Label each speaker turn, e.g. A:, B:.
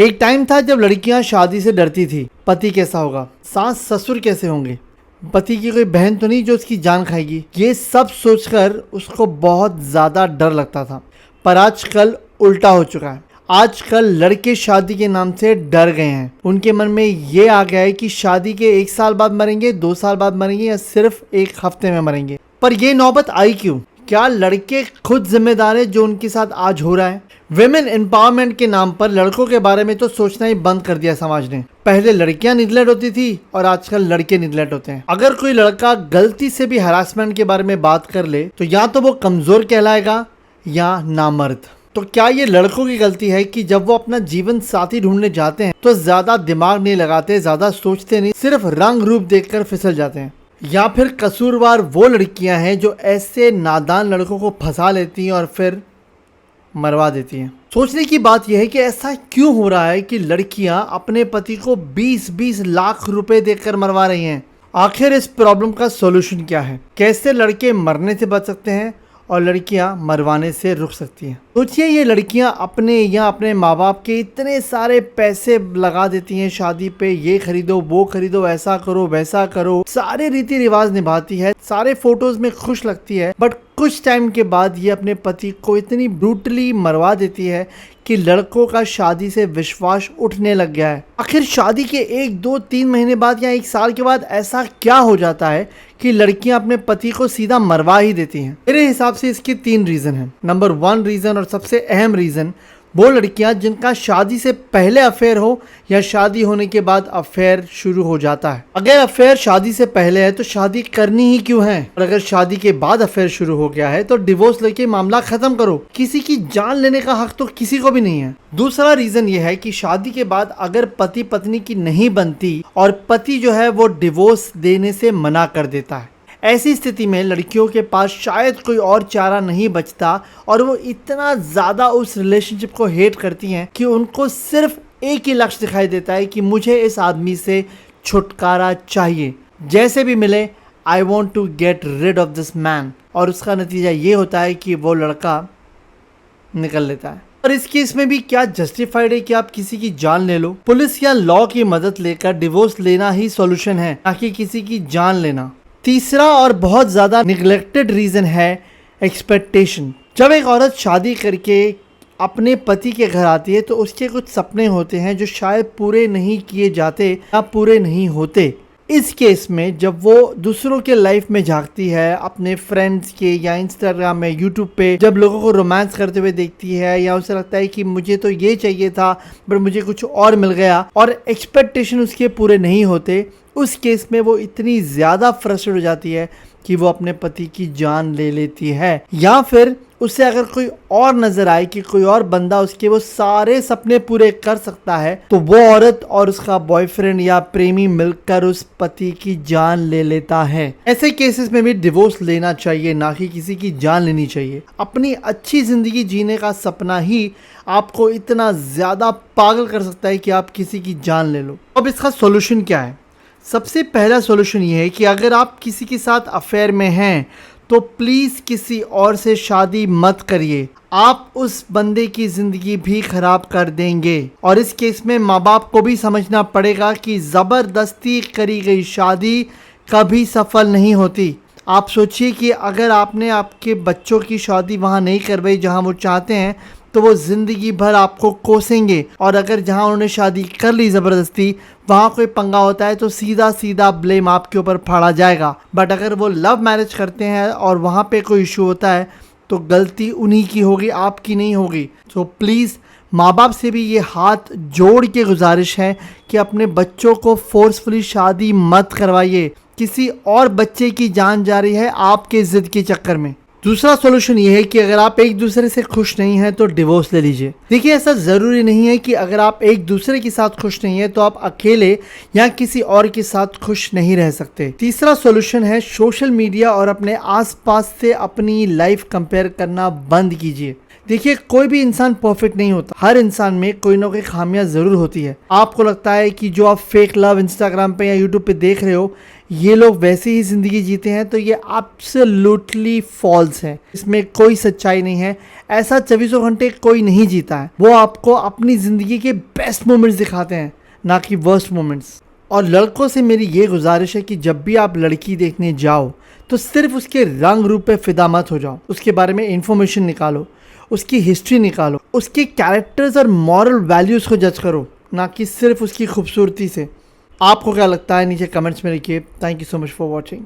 A: एक टाइम था जब लड़कियां शादी से डरती थी। पति कैसा होगा, सास ससुर कैसे होंगे, पति की कोई बहन तो नहीं जो उसकी जान खाएगी, ये सब सोचकर उसको बहुत ज़्यादा डर लगता था। पर आजकल उल्टा हो चुका है। आजकल लड़के शादी के नाम से डर गए हैं। उनके मन में ये आ गया है कि शादी के 1 साल बाद मरेंगे, 2 साल बाद मरेंगे या सिर्फ 1 हफ्ते में मरेंगे। पर ये नौबत आई क्यों? क्या लड़के खुद जिम्मेदार है जो उनके साथ आज हो रहा है? विमेन एम्पावरमेंट के नाम पर लड़कों के बारे में तो सोचना ही बंद कर दिया समाज ने। पहले लड़कियां निगलेक्ट होती थी और आजकल लड़के निगलेक्ट होते हैं। अगर कोई लड़का गलती से भी हरासमेंट के बारे में बात कर ले तो या तो वो कमजोर कहलाएगा या नामर्द। तो क्या ये लड़कों की गलती है कि जब वो अपना जीवन साथी ढूंढने जाते हैं तो ज्यादा दिमाग नहीं लगाते, ज्यादा सोचते नहीं, सिर्फ रंग रूप देखकर फिसल जाते हैं? या फिर कसूरवार वो लड़कियां हैं जो ऐसे नादान लड़कों को फंसा लेती हैं और फिर मरवा देती हैं? सोचने की बात यह है कि ऐसा क्यों हो रहा है कि लड़कियां अपने पति को 20-20 लाख रुपए देकर मरवा रही हैं। आखिर इस प्रॉब्लम का सॉल्यूशन क्या है? कैसे लड़के मरने से बच सकते हैं और लड़कियां मरवाने से रुक सकती हैं? सोचिए, ये लड़कियां अपने या अपने माँ बाप के इतने सारे पैसे लगा देती हैं शादी पे, ये खरीदो वो खरीदो, ऐसा करो वैसा करो, सारे रीति रिवाज निभाती है, सारे फोटोज में खुश लगती है, बट कुछ टाइम के बाद ये अपने पति को इतनी ब्रूटली मरवा देती है कि लड़कों का शादी से विश्वास उठने लग गया है। आखिर शादी के 1-2-3 महीने बाद या 1 साल के बाद ऐसा क्या हो जाता है कि लड़कियां अपने पति को सीधा मरवा ही देती हैं? मेरे हिसाब से इसके 3 रीजन हैं। नंबर 1 रीजन और सबसे अहम रीजन, वो लड़कियां जिनका शादी से पहले अफेयर हो या शादी होने के बाद अफेयर शुरू हो जाता है। अगर अफेयर शादी से पहले है तो शादी करनी ही क्यों है, और अगर शादी के बाद अफेयर शुरू हो गया है तो डिवोर्स लेके मामला खत्म करो। किसी की जान लेने का हक तो किसी को भी नहीं है। दूसरा रीजन ये है कि शादी के बाद अगर पति पत्नी की नहीं बनती और पति जो है वो डिवोर्स देने से मना कर देता है, ऐसी स्थिति में लड़कियों के पास शायद कोई और चारा नहीं बचता और वो इतना ज़्यादा उस रिलेशनशिप को हेट करती हैं कि उनको सिर्फ एक ही लक्ष्य दिखाई देता है कि मुझे इस आदमी से छुटकारा चाहिए, जैसे भी मिले I want to get rid of this man. और उसका नतीजा ये होता है कि वो लड़का निकल लेता है। और इस केस में भी क्या जस्टिफाइड है कि आप किसी की जान ले लो? पुलिस या लॉ की मदद लेकर डिवोर्स लेना ही सॉल्यूशन है, ना कि किसी की जान लेना। तीसरा और बहुत ज़्यादा निगलेक्टेड रीज़न है एक्सपेक्टेशन। जब एक औरत शादी करके अपने पति के घर आती है तो उसके कुछ सपने होते हैं जो शायद पूरे नहीं किए जाते या पूरे नहीं होते। इस केस में जब वो दूसरों के लाइफ में झांकती है, अपने फ्रेंड्स के या इंस्टाग्राम में, यूट्यूब पे जब लोगों को रोमांस करते हुए देखती है, या उसे लगता है कि मुझे तो ये चाहिए था पर मुझे कुछ और मिल गया, और एक्सपेक्टेशन उसके पूरे नहीं होते, उस केस में वो इतनी ज़्यादा फ्रस्ट्रेट हो जाती है कि वो अपने पति की जान ले लेती है। या फिर उसे अगर कोई और नजर आए कि कोई और बंदा उसके वो सारे सपने पूरे कर सकता है तो वो औरत और उसका बॉयफ्रेंड या प्रेमी मिलकर उस पति की जान ले लेता है। ऐसे केसेस में भी डिवोर्स लेना चाहिए, ना कि किसी की जान लेनी चाहिए। अपनी अच्छी जिंदगी जीने का सपना ही आपको इतना ज्यादा पागल कर सकता है कि आप किसी की जान ले लो। अब इसका सोल्यूशन क्या है? सबसे पहला सॉल्यूशन ये है कि अगर आप किसी के साथ अफेयर में हैं तो प्लीज़ किसी और से शादी मत करिए। आप उस बंदे की ज़िंदगी भी ख़राब कर देंगे। और इस केस में माँ बाप को भी समझना पड़ेगा कि ज़बरदस्ती करी गई शादी कभी सफल नहीं होती। आप सोचिए कि अगर आपने आपके बच्चों की शादी वहाँ नहीं करवाई जहाँ वो चाहते हैं तो वो ज़िंदगी भर आपको कोसेंगे, और अगर जहाँ उन्होंने शादी कर ली ज़बरदस्ती वहाँ कोई पंगा होता है तो सीधा सीधा ब्लेम आपके ऊपर फाड़ा जाएगा। बट अगर वो लव मैरिज करते हैं और वहाँ पे कोई इशू होता है तो गलती उन्हीं की होगी, आपकी नहीं होगी। तो प्लीज़ माँ बाप से भी ये हाथ जोड़ के गुजारिश है कि अपने बच्चों को फोर्सफुली शादी मत करवाइए। किसी और बच्चे की जान जा रही है आपके ज़िद के चक्कर में। दूसरा सॉल्यूशन ये है कि अगर आप एक दूसरे से खुश नहीं हैं तो डिवोर्स ले लीजिए। देखिए, ऐसा ज़रूरी नहीं है कि अगर आप एक दूसरे के साथ खुश नहीं है तो आप अकेले या किसी और के साथ खुश नहीं रह सकते। तीसरा सॉल्यूशन है सोशल मीडिया और अपने आसपास से अपनी लाइफ कंपेयर करना बंद कीजिए। देखिए, कोई भी इंसान परफेक्ट नहीं होता। हर इंसान में कोई ना कोई खामियां ज़रूर होती है। आपको लगता है कि जो आप फेक लव इंस्टाग्राम पे या यूट्यूब पे देख रहे हो ये लोग वैसे ही ज़िंदगी जीते हैं, तो ये एब्सोल्युटली फॉल्स है। इसमें कोई सच्चाई नहीं है। ऐसा 24 घंटे कोई नहीं जीता है। वो आपको अपनी ज़िंदगी के बेस्ट मोमेंट्स दिखाते हैं, ना कि वर्स्ट मोमेंट्स। और लड़कों से मेरी ये गुजारिश है कि जब भी आप लड़की देखने जाओ तो सिर्फ उसके रंग रूप पे फिदा मत हो जाओ। उसके बारे में इंफॉर्मेशन निकालो, उसकी हिस्ट्री निकालो, उसके कैरेक्टर्स और मॉरल वैल्यूज़ को जज करो, ना कि सिर्फ उसकी खूबसूरती से। आपको क्या लगता है नीचे कमेंट्स में लिखिए। Thank you so much for watching.